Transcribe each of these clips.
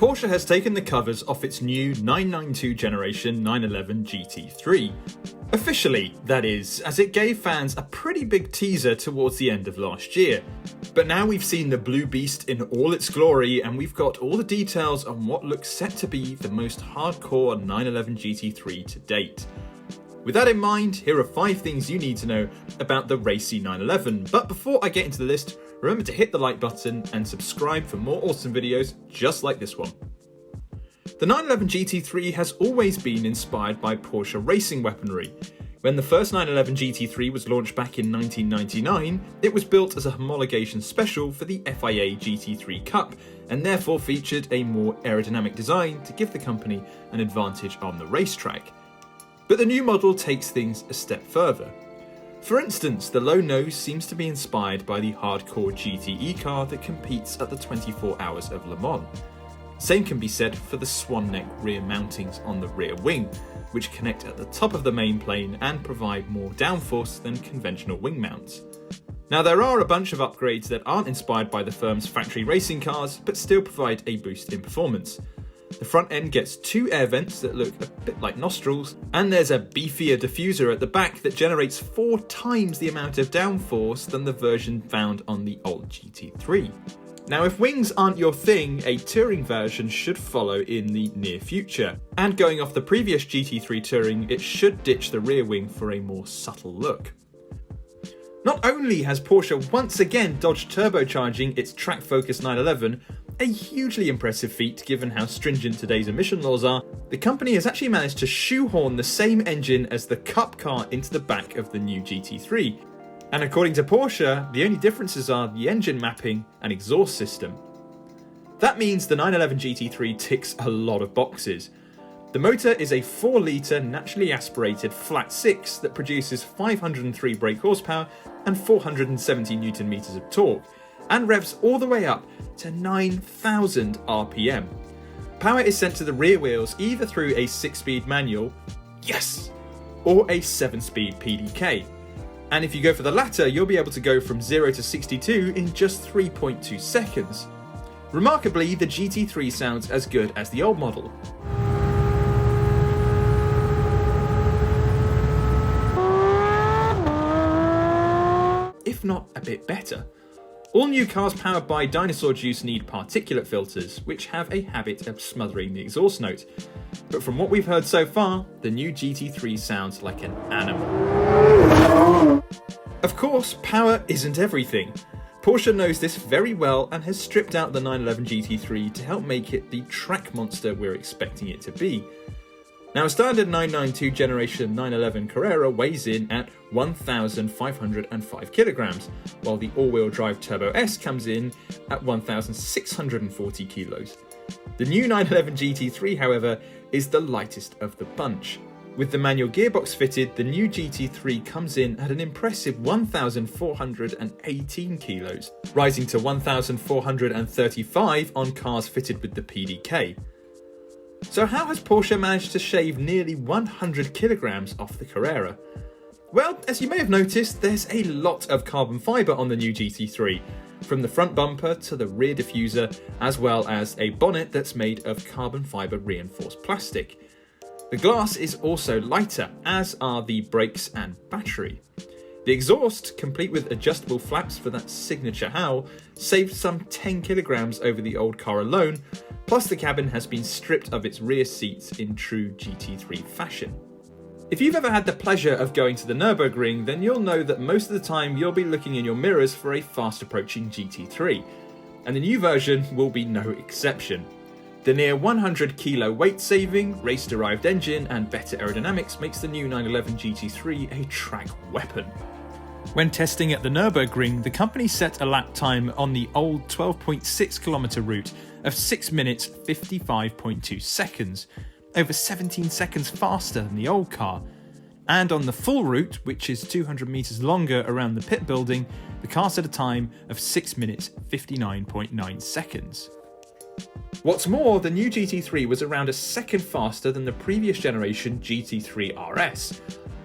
Porsche has taken the covers off its new 992 generation 911 GT3. Officially, that is, as it gave fans a pretty big teaser towards the end of last year. But now we've seen the Blue Beast in all its glory, and we've got all the details on what looks set to be the most hardcore 911 GT3 to date. With that in mind, here are 5 things you need to know about the racy 911. But before I get into the list, remember to hit the like button and subscribe for more awesome videos just like this one. The 911 GT3 has always been inspired by Porsche racing weaponry. When the first 911 GT3 was launched back in 1999, it was built as a homologation special for the FIA GT3 Cup, and therefore featured a more aerodynamic design to give the company an advantage on the racetrack. But the new model takes things a step further. For instance, the low nose seems to be inspired by the hardcore GTE car that competes at the 24 Hours of Le Mans. Same can be said for the swan neck rear mountings on the rear wing, which connect at the top of the main plane and provide more downforce than conventional wing mounts. Now there are a bunch of upgrades that aren't inspired by the firm's factory racing cars, but still provide a boost in performance. The front end gets 2 air vents that look a bit like nostrils, and there's a beefier diffuser at the back that generates 4 times the amount of downforce than the version found on the old GT3. Now if wings aren't your thing, a touring version should follow in the near future. And going off the previous GT3 Touring, it should ditch the rear wing for a more subtle look. Not only has Porsche once again dodged turbocharging its track-focused 911, a hugely impressive feat given how stringent today's emission laws are, the company has actually managed to shoehorn the same engine as the Cup car into the back of the new GT3. And according to Porsche, the only differences are the engine mapping and exhaust system. That means the 911 GT3 ticks a lot of boxes. The motor is a 4-litre naturally aspirated flat 6 that produces 503 brake horsepower and 470 Nm of torque, and revs all the way up to 9,000 RPM. Power is sent to the rear wheels either through a 6-speed manual, yes, or a 7-speed PDK. And if you go for the latter, you'll be able to go from 0 to 62 in just 3.2 seconds. Remarkably, the GT3 sounds as good as the old model. If not a bit better. All new cars powered by dinosaur juice need particulate filters, which have a habit of smothering the exhaust note. But from what we've heard so far, the new GT3 sounds like an animal. Of course, power isn't everything. Porsche knows this very well and has stripped out the 911 GT3 to help make it the track monster we're expecting it to be. Now, a standard 992 generation 911 Carrera weighs in at 1,505 kilograms, while the all-wheel drive Turbo S comes in at 1,640 kilos. The new 911 GT3, however, is the lightest of the bunch. With the manual gearbox fitted, the new GT3 comes in at an impressive 1,418 kilos, rising to 1,435 on cars fitted with the PDK. So how has Porsche managed to shave nearly 100 kilograms off the Carrera? Well, as you may have noticed, there's a lot of carbon fibre on the new GT3, from the front bumper to the rear diffuser, as well as a bonnet that's made of carbon fibre reinforced plastic. The glass is also lighter, as are the brakes and battery. The exhaust, complete with adjustable flaps for that signature howl, saved some 10 kilograms over the old car alone, plus the cabin has been stripped of its rear seats in true GT3 fashion. If you've ever had the pleasure of going to the Nurburgring, then you'll know that most of the time you'll be looking in your mirrors for a fast approaching GT3, and the new version will be no exception. The near 100 kilo weight saving, race-derived engine and better aerodynamics makes the new 911 GT3 a track weapon. When testing at the Nurburgring, the company set a lap time on the old 12.6 kilometer route of 6 minutes 55.2 seconds, over 17 seconds faster than the old car. And on the full route, which is 200 meters longer around the pit building, the car set a time of 6 minutes 59.9 seconds. What's more, the new GT3 was around a second faster than the previous generation GT3 RS.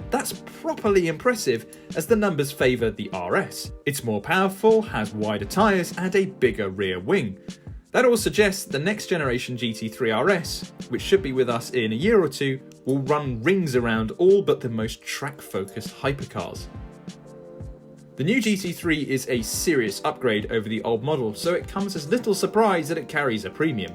That's properly impressive, as the numbers favour the RS. It's more powerful, has wider tyres and a bigger rear wing. That all suggests the next generation GT3 RS, which should be with us in a year or two, will run rings around all but the most track-focused hypercars. The new GT3 is a serious upgrade over the old model, so it comes as little surprise that it carries a premium.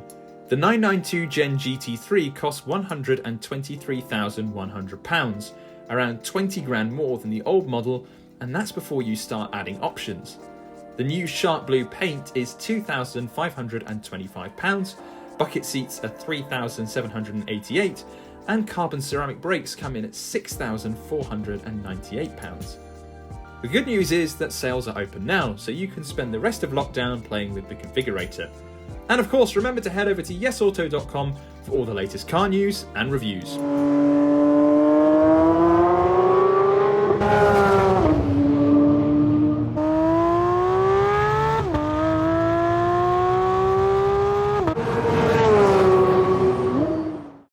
The 992 Gen GT3 costs £123,100, around 20 grand more than the old model, and that's before you start adding options. The new sharp blue paint is £2,525, bucket seats are £3,788, and carbon ceramic brakes come in at £6,498. The good news is that sales are open now, so you can spend the rest of lockdown playing with the configurator. And of course, remember to head over to yesauto.com for all the latest car news and reviews.